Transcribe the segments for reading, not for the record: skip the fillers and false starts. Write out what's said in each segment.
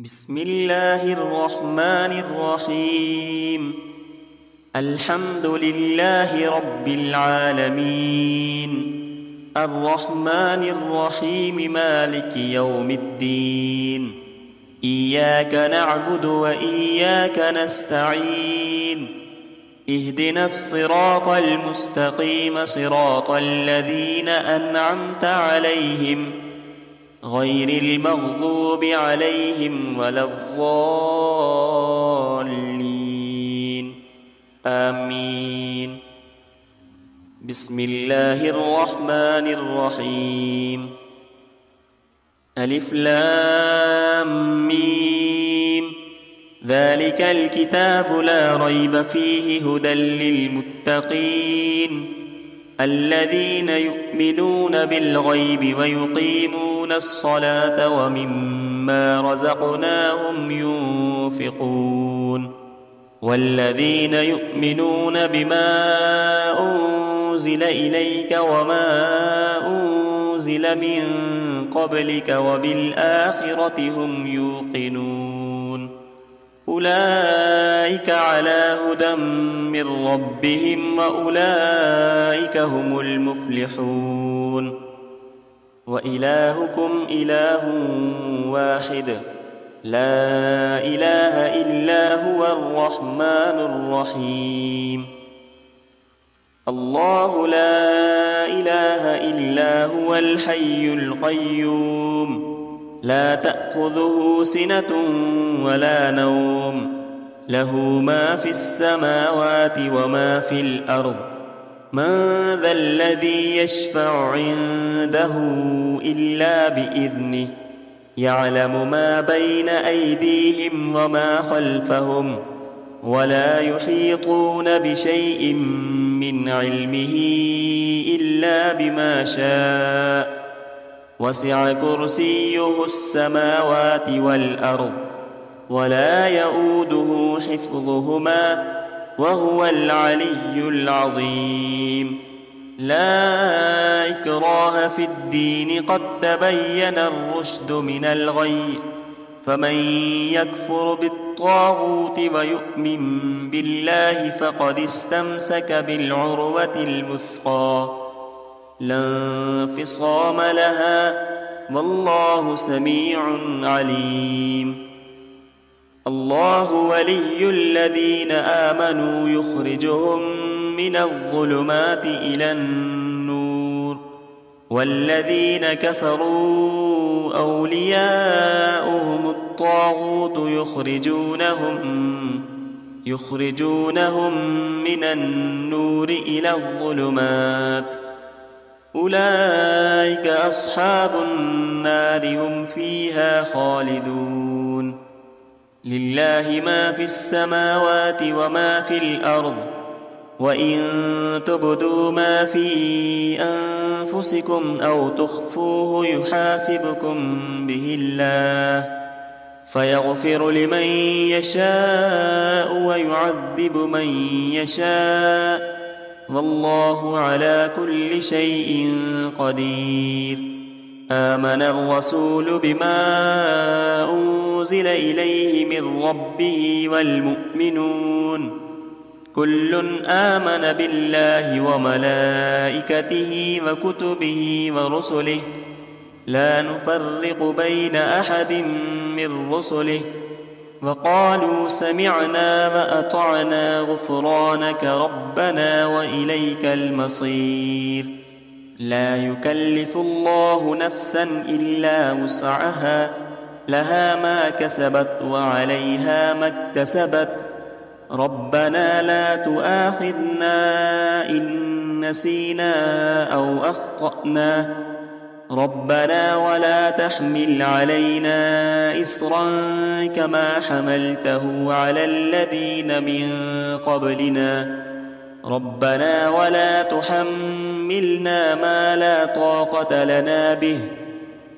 بسم الله الرحمن الرحيم. الحمد لله رب العالمين، الرحمن الرحيم، مالك يوم الدين. إياك نعبد وإياك نستعين، اهدنا الصراط المستقيم، صراط الذين أنعمت عليهم غير المغضوب عليهم ولا الضالين، آمين. بسم الله الرحمن الرحيم. ألف لام ميم، ذلك الكتاب لا ريب فيه، هدى للمتقين الذين يؤمنون بالغيب ويقيمون الصلاة ومما رزقناهم ينفقون، والذين يؤمنون بما أنزل إليك وما أنزل من قبلك وبالآخرة هم يوقنون، أولئك على هدى من ربهم وأولئك هم المفلحون. وإلهكم إله واحد، لا إله إلا هو الرحمن الرحيم. الله لا إله إلا هو الحي القيوم، لا تأخذه سنة ولا نوم، له ما في السماوات وما في الأرض. من ذا الذي يشفع عنده إلا بإذنه، يعلم ما بين أيديهم وما خلفهم، ولا يحيطون بشيء من علمه إلا بما شاء، وسع كرسيه السماوات والأرض، ولا يؤوده حفظهما، وهو العلي العظيم. لا إكراه في الدين، قد تبين الرشد من الغي، فمن يكفر بالطاغوت ويؤمن بالله فقد استمسك بالعروة الوثقى، لا انفصام لها، والله سميع عليم. الله ولي الذين آمنوا، يخرجهم من الظلمات إلى النور، والذين كفروا أولياؤهم الطاغوت، يخرجونهم من النور إلى الظلمات، أولئك أصحاب النار، هم فيها خالدون. لله ما في السماوات وما في الأرض، وإن تبدوا ما في أنفسكم أو تخفوه يحاسبكم به الله، فيغفر لمن يشاء ويعذب من يشاء، والله على كل شيء قدير. آمن الرسول بما أنزل إليه من ربه والمؤمنون، كل آمن بالله وملائكته وكتبه ورسله، لا نفرق بين أحد من رسله، وقالوا سمعنا وأطعنا، غفرانك ربنا وإليك المصير. لا يكلف الله نفسا إلا وسعها، لها ما كسبت وعليها ما اكتسبت، ربنا لا تؤاخذنا إن نسينا أو أخطأنا، ربنا ولا تحمل علينا إصرا كما حملته على الذين من قبلنا، ربنا ولا تحملنا ما لا طاقة لنا به،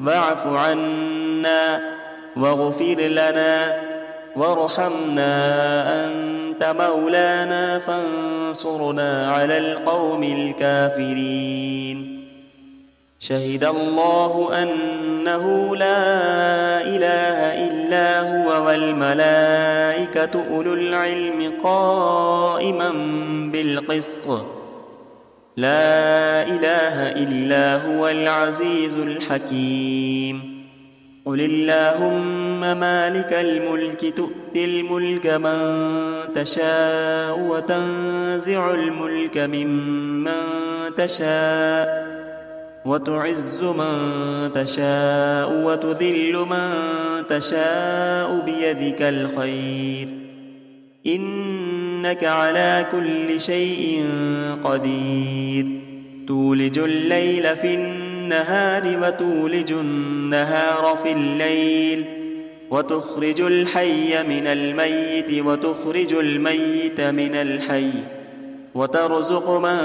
واعف عنا واغفر لنا وارحمنا، أنت مولانا فانصرنا على القوم الكافرين. شهد الله أن أنه لا إله إلا هو والملائكة أولو العلم قائما بالقسط لا إله إلا هو العزيز الحكيم قل اللهم مالك الملك تؤتي الملك من تشاء وتنزع الملك ممن تشاء وتعز من تشاء وتذل من تشاء بيدك الخير إنك على كل شيء قدير تولج الليل في النهار وتولج النهار في الليل وتخرج الحي من الميت وتخرج الميت من الحي وترزق من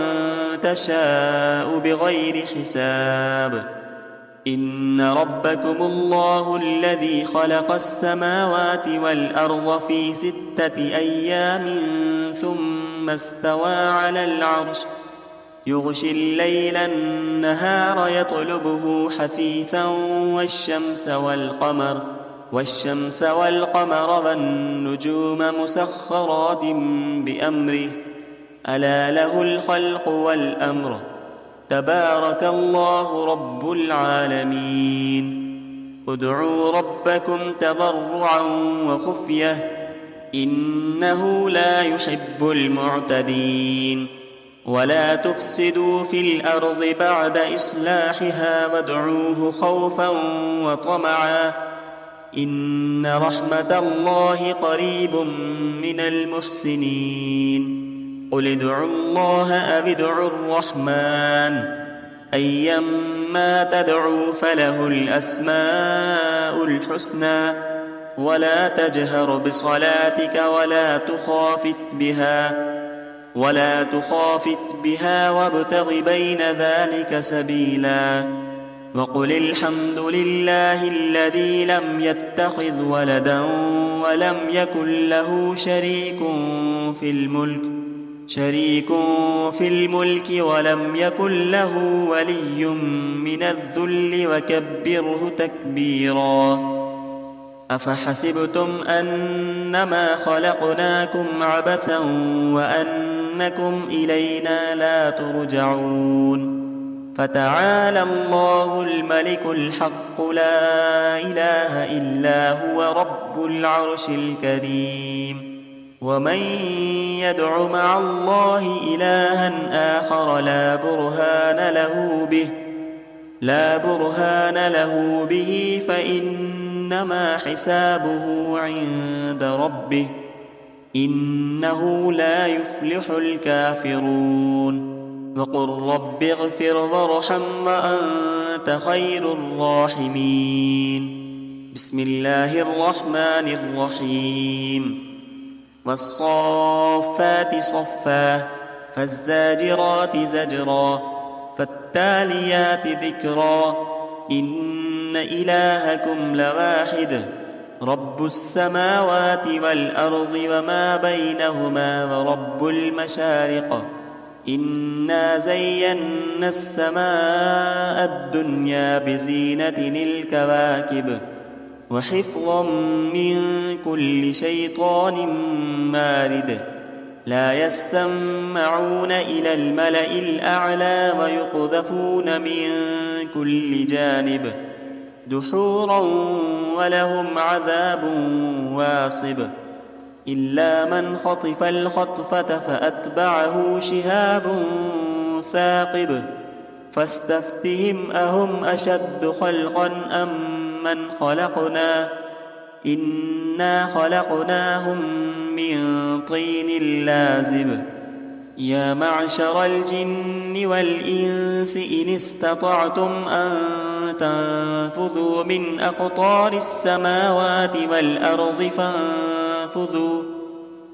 تشاء بغير حساب إن ربكم الله الذي خلق السماوات والأرض في 6 أيام ثم استوى على العرش يغشي الليل النهار يطلبه حثيثا والشمس والقمر والنجوم مسخرات بأمره ألا له الخلق والأمر تبارك الله رب العالمين ادعوا ربكم تضرعا وخفية إنه لا يحب المعتدين ولا تفسدوا في الأرض بعد إصلاحها وادعوه خوفا وطمعا إن رحمة الله قريب من المحسنين قل ادعوا الله أو ادعوا الرحمن أيما تدعوا فله الأسماء الحسنى ولا تجهر بصلاتك ولا تخافت بها وابتغ بين ذلك سبيلا وقل الحمد لله الذي لم يتخذ ولدا ولم يكن له شريك في الملك ولم يكن له ولي من الذل وكبره تكبيرا أفحسبتم أنما خلقناكم عبثا وأنكم إلينا لا ترجعون فتعالى الله الملك الحق لا إله إلا هو رب العرش الكريم ومن يدع مع الله إلها آخر لا برهان له به فإنما حسابه عند ربه إنه لا يفلح الكافرون وقل رب اغفر وارحم وأنت خير الراحمين بسم الله الرحمن الرحيم والصافات صفا فالزاجرات زجرا فالتاليات ذكرا إن إلهكم لواحد رب السماوات والأرض وما بينهما ورب المشارق إنا زينا السماء الدنيا بزينة الكواكب وحفظا من كل شيطان مارد لا يسمعون إلى الملأ الأعلى ويقذفون من كل جانب دحورا ولهم عذاب واصب إلا من خطف الخطفة فأتبعه شهاب ثاقب فاستفتهم أهم أشد خلقا أم من خلقنا إنا خلقناهم من طين لازب يا معشر الجن والإنس إن استطعتم أن تنفذوا من أقطار السماوات والأرض فانفذوا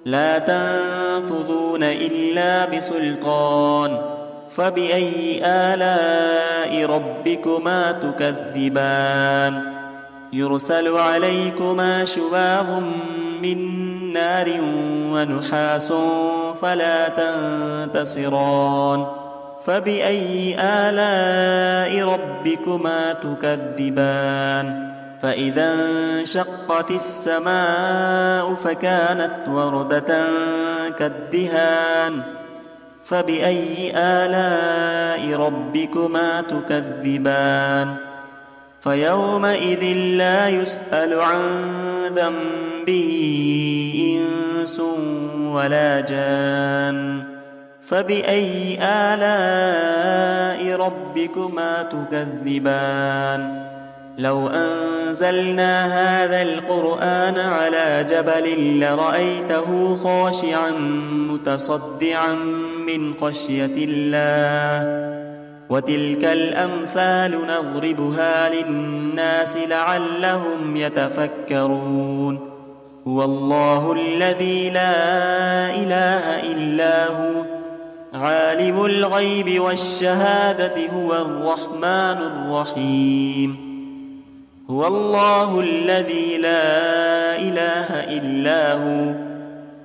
لا تنفذون إلا بسلطان فبأي آلاء ربكما تكذبان يرسل عليكما شواظ من نار ونحاس فلا تنتصران فبأي آلاء ربكما تكذبان فإذا انشقت السماء فكانت وردة كالدهان فبأي آلاء ربكما تكذبان فيومئذ لا يسأل عن ذنبه إنس ولا جان فبأي آلاء ربكما تكذبان لو أنزلنا هذا القرآن على جبل لرأيته خاشعا متصدعا من خشية الله وتلك الأمثال نضربها للناس لعلهم يتفكرون هو الله الذي لا إله إلا هو عالم الغيب والشهادة هو الرحمن الرحيم هو الله الذي لا إله إلا هو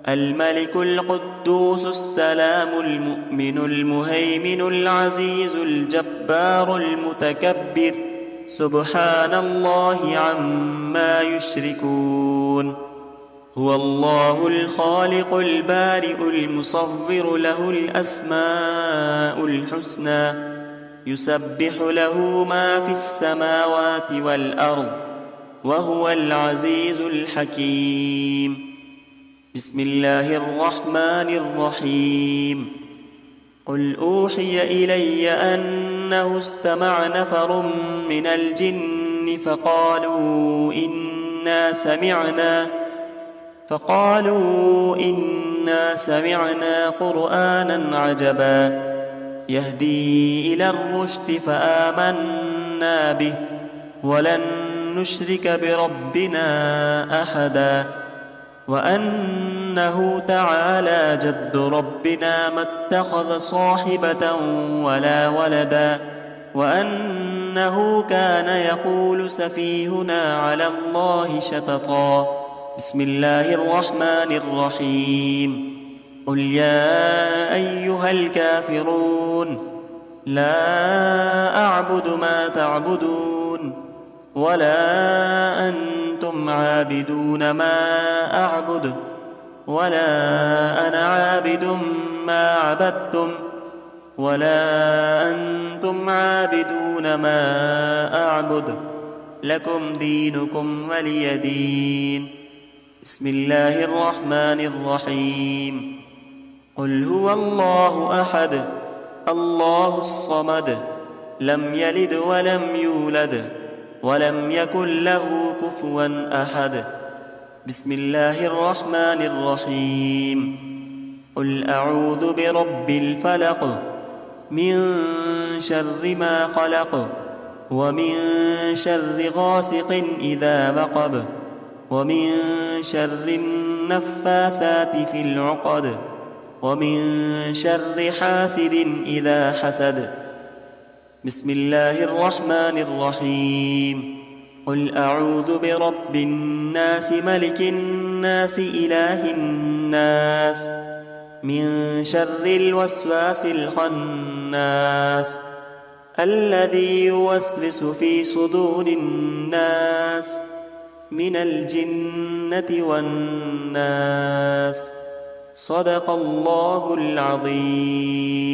الملك القدوس السلام المؤمن المهيمن العزيز الجبار المتكبر سبحان الله عما يشركون هو الله الخالق البارئ المصور له الأسماء الحسنى يسبح له ما في السماوات والأرض وهو العزيز الحكيم بسم الله الرحمن الرحيم قل أوحي إلي أنه استمع نفر من الجن فقالوا إنا سمعنا قرآنا عجبا يهدي إلى الرشد فآمنا به ولن نشرك بربنا أحدا وأنه تعالى جد ربنا ما اتخذ صاحبة ولا ولدا وأنه كان يقول سفيهنا على الله شططا بسم الله الرحمن الرحيم قل يا أيها الكافرون لا أعبد ما تعبدون ولا أنتم عابدون ما أعبد ولا أنا عابد ما عبدتم ولا أنتم عابدون ما أعبد لكم دينكم ولي دين بسم الله الرحمن الرحيم قل هو الله أحد الله الصمد لم يلد ولم يولد ولم يكن له كفوا أحد بسم الله الرحمن الرحيم قل أعوذ برب الفلق من شر ما خلق ومن شر غاسق إذا وقب ومن شر النفاثات في العقد ومن شر حاسد إذا حسد بسم الله الرحمن الرحيم قل أعوذ برب الناس ملك الناس إله الناس من شر الوسواس الخناس الذي يوسوس في صدور الناس من الجنة والناس صدق الله العظيم.